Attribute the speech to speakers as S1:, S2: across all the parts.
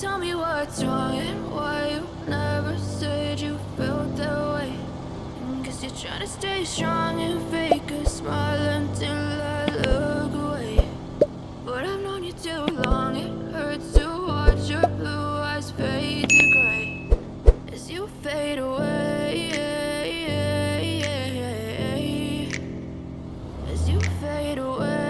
S1: Tell me what's wrong and why you never said you felt that way. Guess you're trying to stay strong and fake a smile until I look away. But I've known you too long, it hurts to watch your blue eyes fade to gray as you fade away. As you fade away.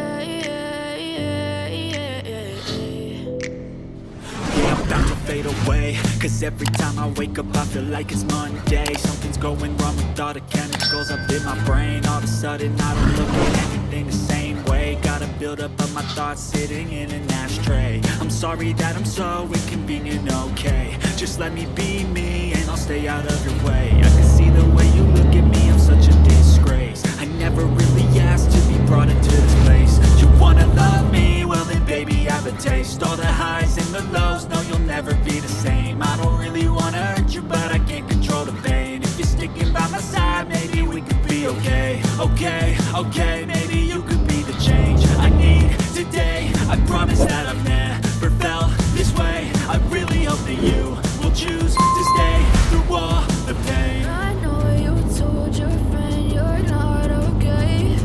S2: Fade away, cause every time I wake up I feel like it's Monday. Something's going wrong with all the chemicals up in my brain. All of a sudden I don't look at anything the same way. Gotta build up of my thoughts sitting in an ashtray. I'm sorry that I'm so inconvenient, okay. Just let me be me and I'll stay out of your way. I can see the way you look at me, I'm such a disgrace. I never really asked to be brought into this place. You wanna love me? Well then baby have a taste. All the highs and the lows, no you'll never be the same. I don't really wanna hurt you, but I can't control the pain. If you're sticking by my side, maybe we could be okay. Okay, maybe you could be the change I need today. I promise that I've never felt this way. I really hope that you will choose to stay through all the pain.
S1: I know you told your friend you're not okay.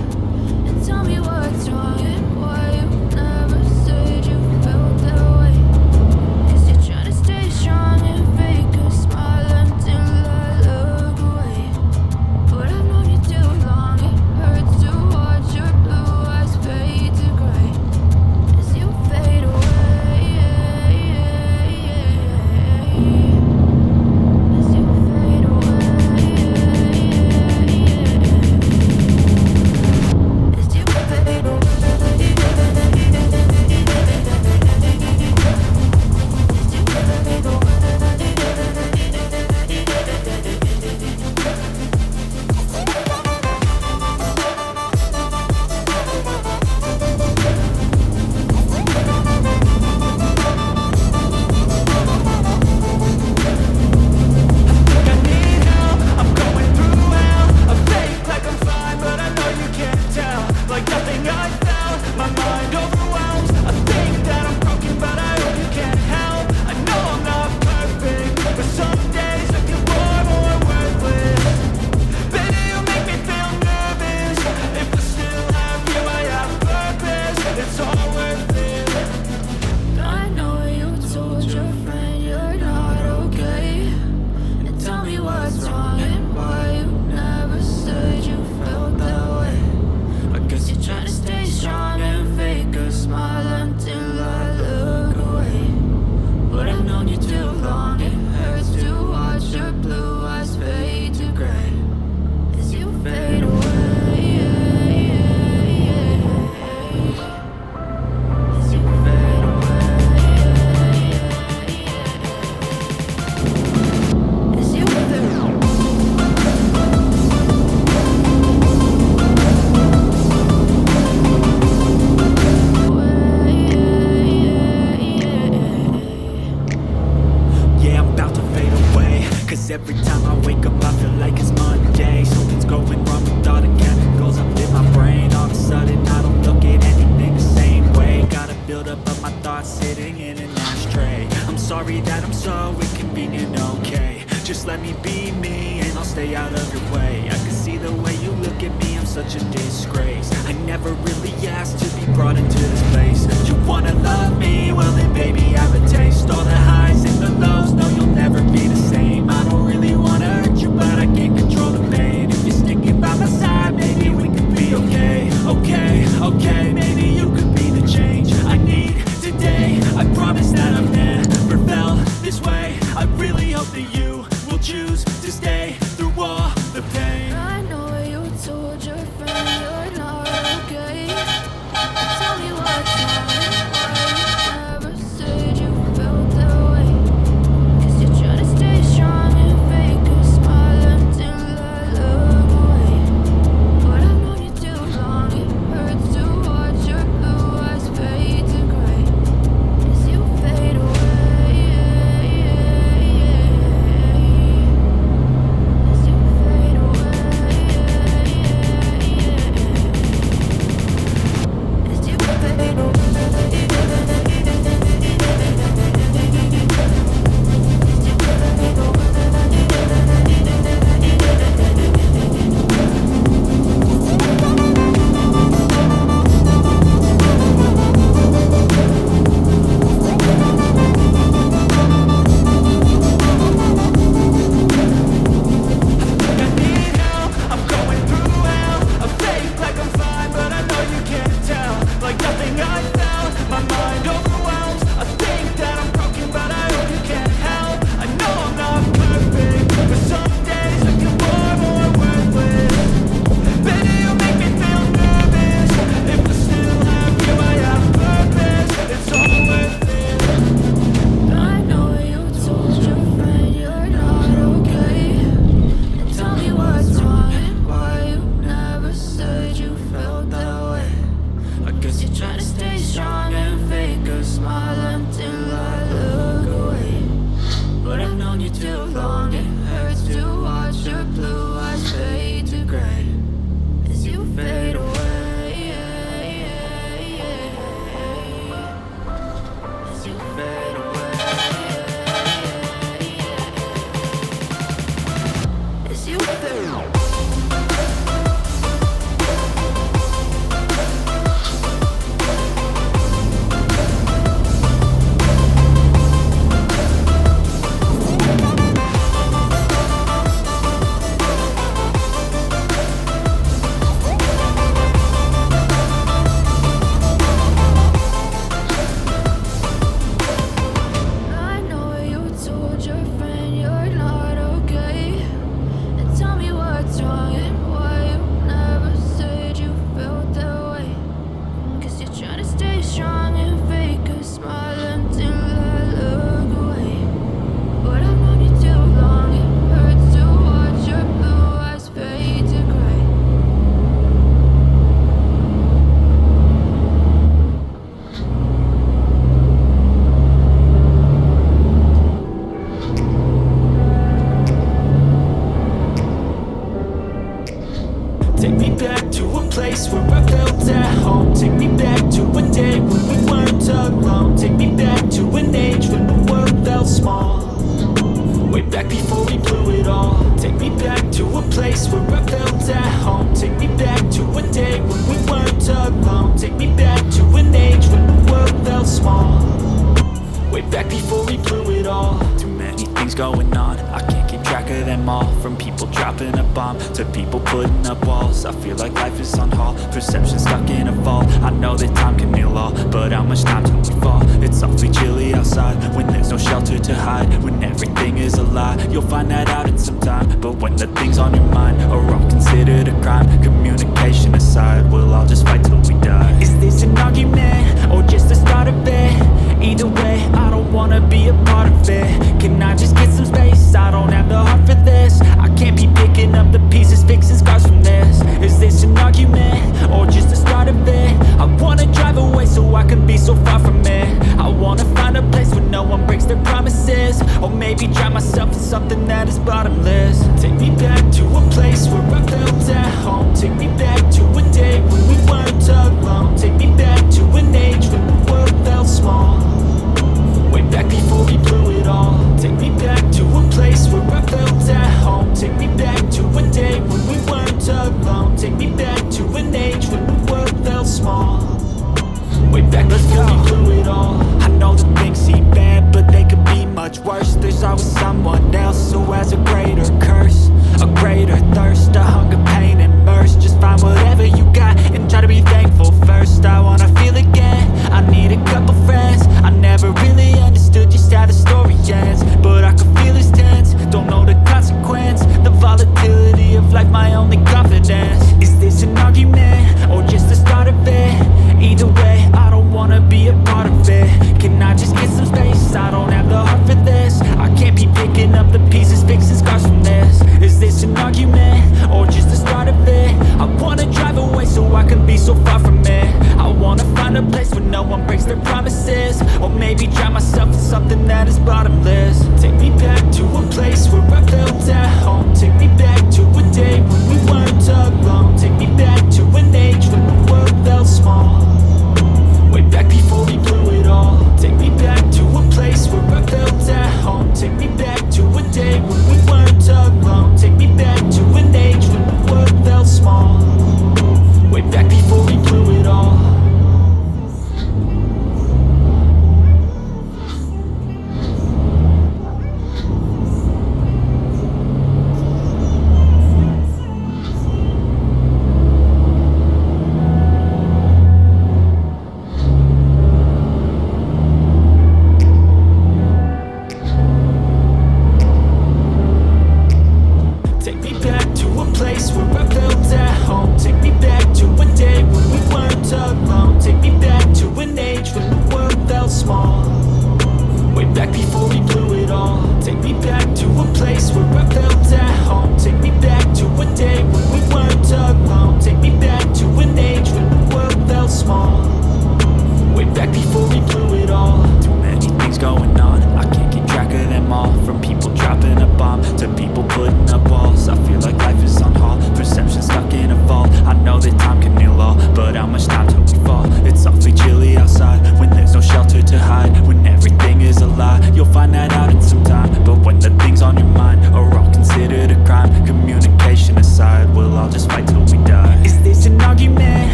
S1: And tell me what's wrong and why you never said you felt that way. Guess you're trying to stay strong and fake a smile until I look away. But I've known you too long, it hurts to watch your blue eyes fade to gray as you fade away. As you fade away. As you fade away.
S2: I need help, I'm going through hell. I fake like I'm fine, but I know you can't tell. Like nothing I felt, my mind overwhelms. I think that I'm broken, but I hope you can't help. I know I'm not perfect, but some days I feel more worthless. Baby, you make me feel nervous. If I still have you, I have purpose. It's all worth it.
S1: I know you told your friend you're not okay. And tell me what's wrong and why you never said you felt that way. I guess you're trying to stay strong and fake a smile until I look away. But I've known you too long, it hurts to watch your blue eyes fade to gray as you fade away. As you fade away. As you fade away.
S2: Yeah, I'm about to fade away, cause every time I wake up I feel like it's Monday. Something's going wrong with all the chemicals up in my brain. All of a sudden I don't look at anything the same way. Gotta build up of my thoughts sitting in an ashtray. I'm sorry that I'm so inconvenient, okay. Just let me be me and I'll stay out of your way. I can see the way you look at me, I'm such a disgrace. I never really asked to be brought into this place. You wanna love me? Well then baby have a taste. All the highs and the lows, no you'll never be the same. I don't really wanna hurt you, but I can't control the pain. If you're sticking by my side, maybe we could be okay. Okay, maybe you could be the change I need today. I promise that I've never felt this way. I really hope that you will choose to stay through all the pain.
S1: I know you told your friend you're not okay. Tell me what's wrong and why you never said you
S2: place where I felt at home. Take me back to a day when we weren't alone. Take me back to an age when the world felt small. Way back before we blew it all. Too many things going on, I can't keep track of them all. From people dropping a bomb to people putting up walls. I feel like life is on hold, perception stuck in a vault. I know that time can heal all, but how much time till we fall? It's awfully chilly outside when there's no shelter to hide. When everything is a lie, you'll find that out in some time. But when the things on your mind are all considered a crime, communication aside, we'll all just fight till we die. Is this an argument or just the start of it? Either way, I don't wanna be a part of it. Can I just get some space? I don't have the heart for this. I can't be picking up the pieces, fixing scars from this. Is this an argument or just the start of it? I wanna drive away so I can be so far from it. I wanna find a place where no one breaks their promises. Or maybe drown myself in something that is bottomless. Take me back to a place where I felt at home. Take me back to a day when we weren't alone. Take me back to an age when the world felt small. Way back before we blew it all. Take me back to a place where I felt at home. Take me back to a day when we weren't alone. Take me back to an age when the world felt small. Way back before we blew it all. I know that things seem bad, but they could be much worse. There's always someone else who has a greater curse, a greater thirst, a hunger, pain, and mercy. Just find whatever you got and try to be thankful first. I wanna feel again, I need a couple friends. I never really understood just how the story ends, but I can feel it's tense, don't know the consequence. The volatility of life, my only confidence. Is this an argument or just the start of it? Either way, I don't wanna be a part of it. Can I just get some space? I don't have the heart for this. I can't be picking up the pieces, fixing scars from this. Is this an argument or just the start of it? I wanna drive away so I can be so far from it. I wanna find a place where no one breaks their promises. Or maybe drown myself in something that is bottomless. Take me back to a place where I felt at home. Take me back to a day when we weren't alone. Take me back to an age when the world felt small. Way back before we blew it all. Take me back to a place where I felt at home. Take me back to a day when we weren't alone. Take me back to an age when the world felt small. Way back before we blew it all.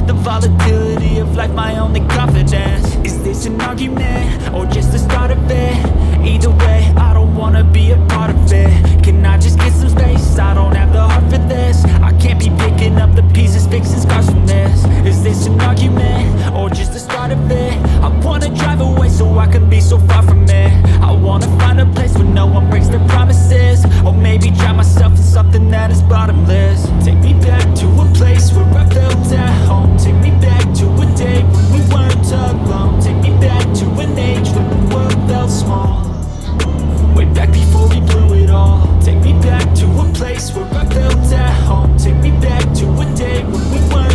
S2: The volatility of life my only confidence. Is this an argument, or just the start of it? Either way, I don't wanna be a part of it. Can I just get some space? I don't have the heart for this. I can't be picking up the pieces, fixing scars from this. Is this an argument, or just the start of it? I wanna drive away so I can be so far from it. I wanna find a place where no one breaks their promises, or maybe drown myself in something that is bottomless. Take me back to a place where I felt at home. Take me back to a day when we weren't alone. Take me back to an age when the world felt small, way back before we blew it all. Take me back to a place where I felt at home. Take me back to a day when we weren't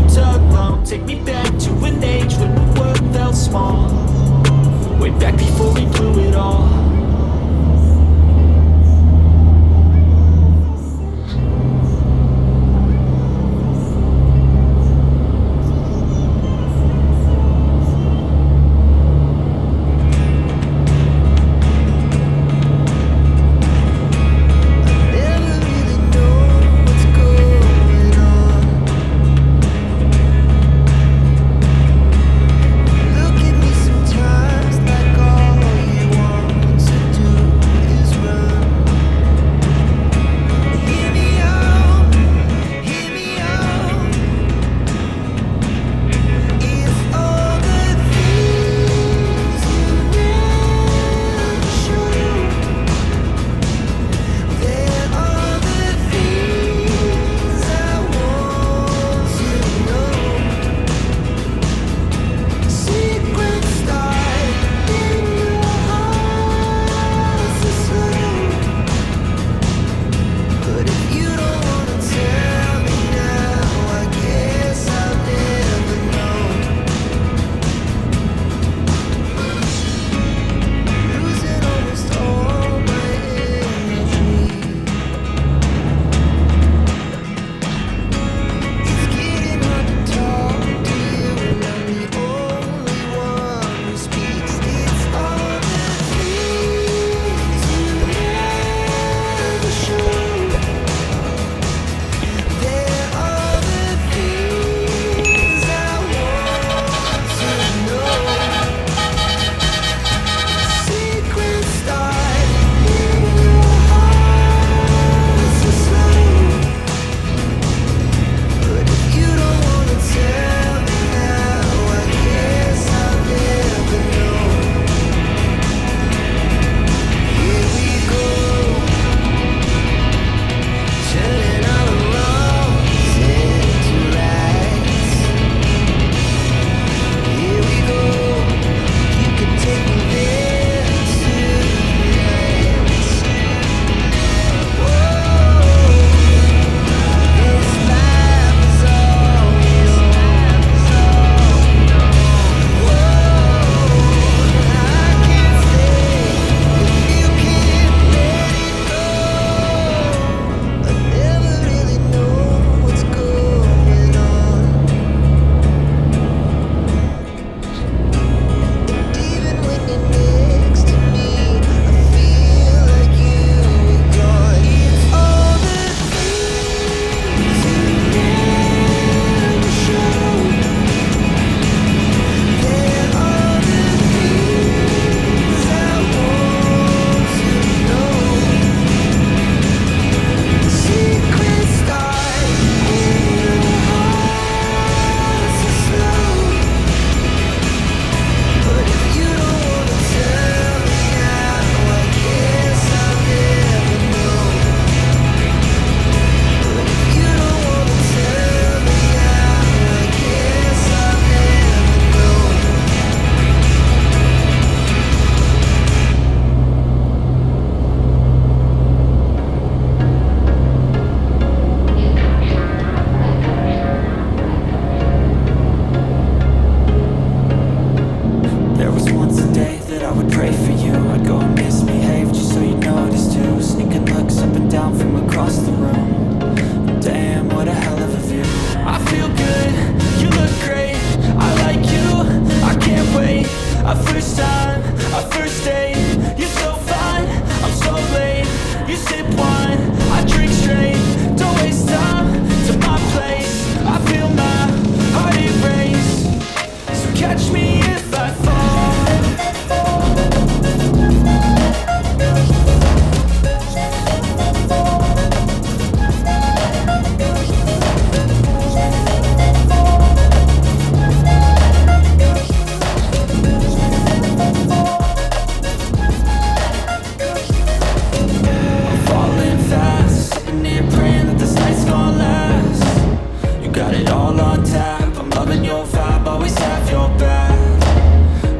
S2: it all on tap. I'm loving your vibe, always have your back.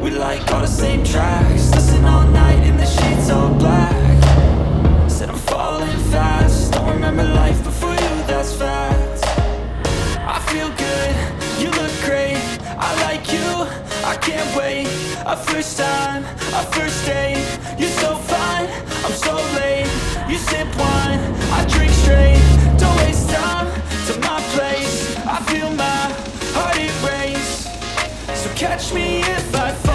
S2: We like all the same tracks, listen all night in the sheets all black. Said I'm falling fast, don't remember life before you, that's fact. I feel good, you look great, I like you, I can't wait. A first time, a first date, you're so fine, I'm so late. You sip wine, I drink straight, don't waste time to my place. I feel my heart erase, so catch me if I fall.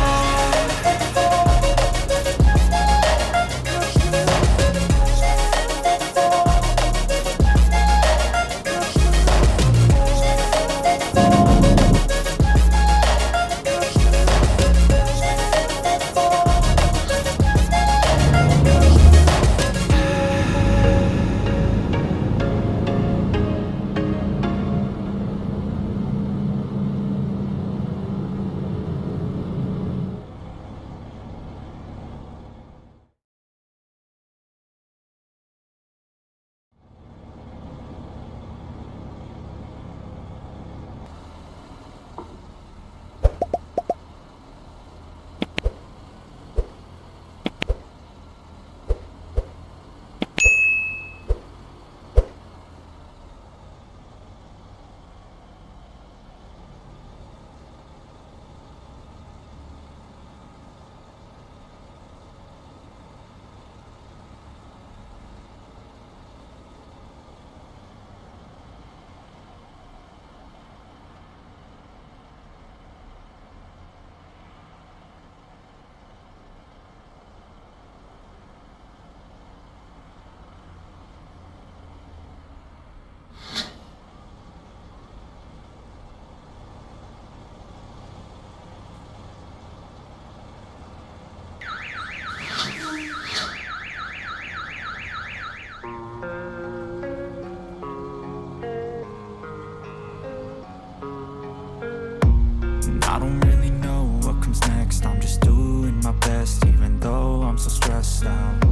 S2: I don't really know what comes next, I'm just doing my best, even though I'm so stressed out.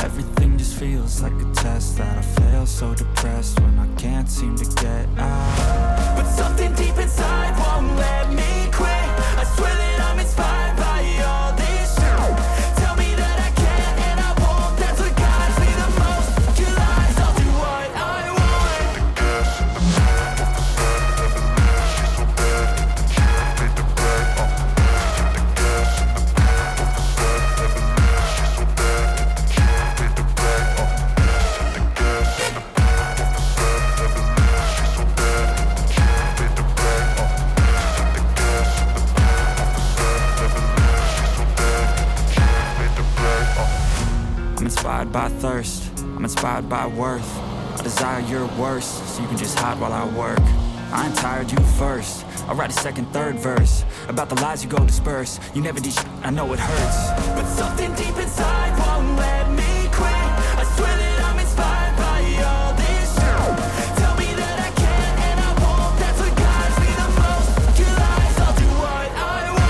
S2: Everything just feels like a test that I fail, so depressed when I can't seem to get out. But something deep inside won't let me quit. I swear that I'm inspired by all this shit. Tell me that I can and I won't, that's what guides me the most. Your lies, I'll do what I want. I'm inspired by thirst, I'm inspired by worth. I desire your worst, so you can just hide while I work. I ain't tired, you first. I'll write a second, third verse about the lies you go disperse. You never did shit, I know it hurts. But something deep inside won't let me quit. I swear that I'm inspired by all this shit. Tell me that I can and I won't, that's what guides me the most. Your lies, I'll do what I want.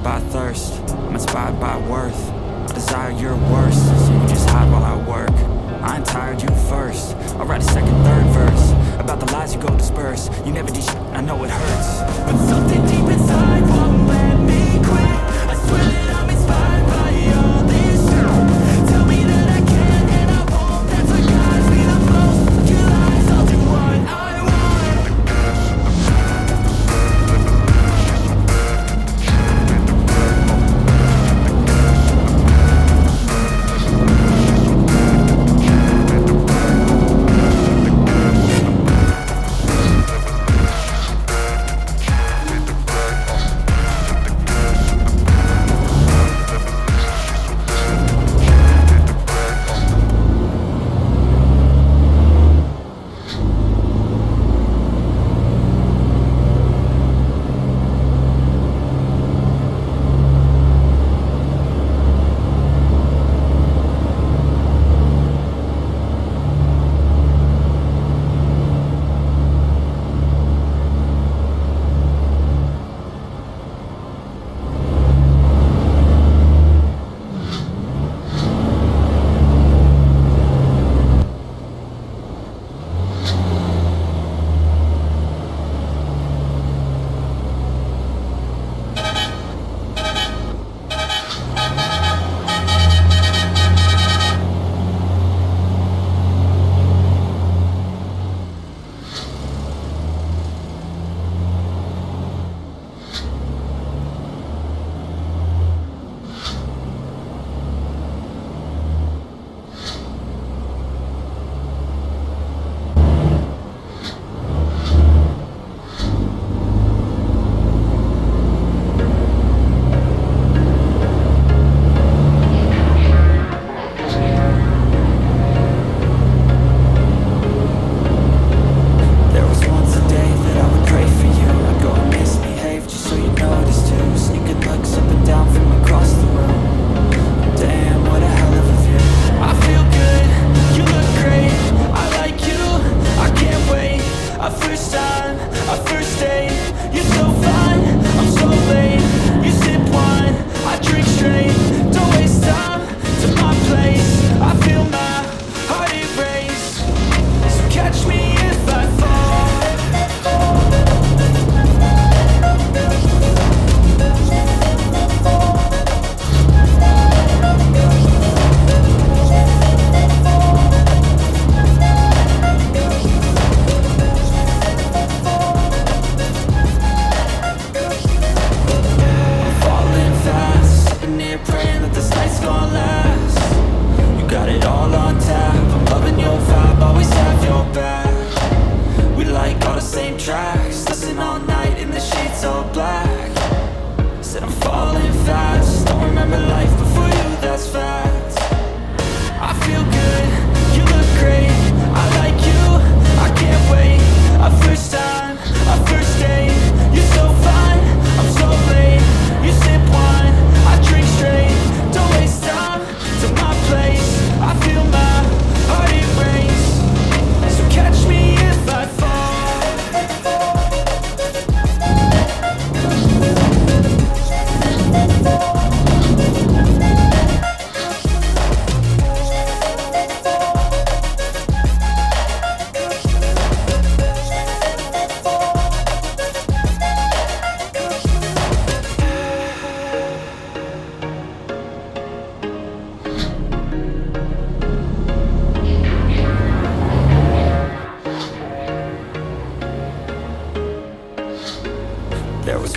S2: inspired by thirst, I'm inspired by worth. I desire your worst, so you just hide while I work. I ain't tired, you first. I'll write a second, third verse about the lies you go disperse. You never did shit, I know it hurts, but something deep inside won't let me quit. I swear that I'm inspired by all this shit. Tell me that I can and I won't. That's what guides me the most. Your lies, I'll do what I want.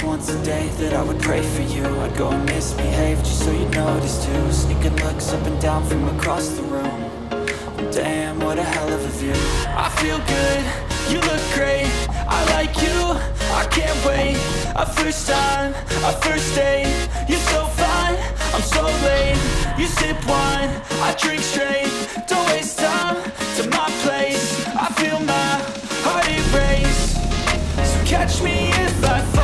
S2: once a day that I would pray for you. I'd go and misbehave just so you'd notice too. Sneaking looks up and down from across the room. Damn, what a hell of a view. I feel good, you look great, I like you, I can't wait. A first time, a first date, you're so fine, I'm so late. You sip wine, I drink straight, don't waste time to my place. I feel my heart erase, so catch me if I fall.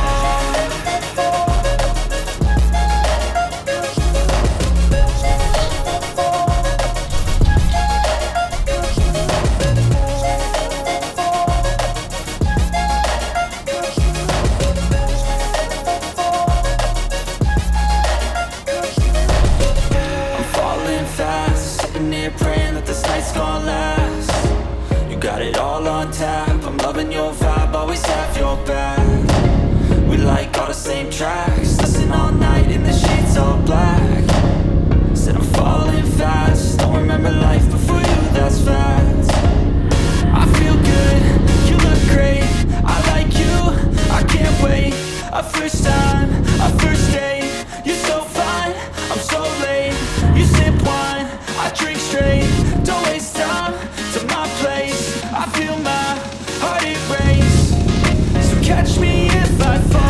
S2: always have your back. We like all the same tracks, listen all night in the sheets all black. Said I'm falling fast, don't remember life before you, that's fact. I feel good, you look great, I like you, I can't wait. A first time, a first date, you're so fine, I'm so late. You sip wine, I drink straight, don't waste time to my place. I feel my heart erase, so catch me if I fall.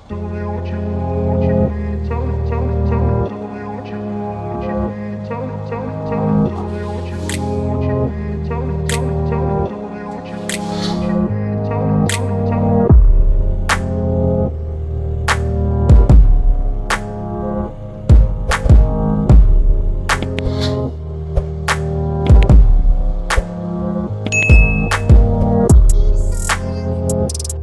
S3: Tell me what you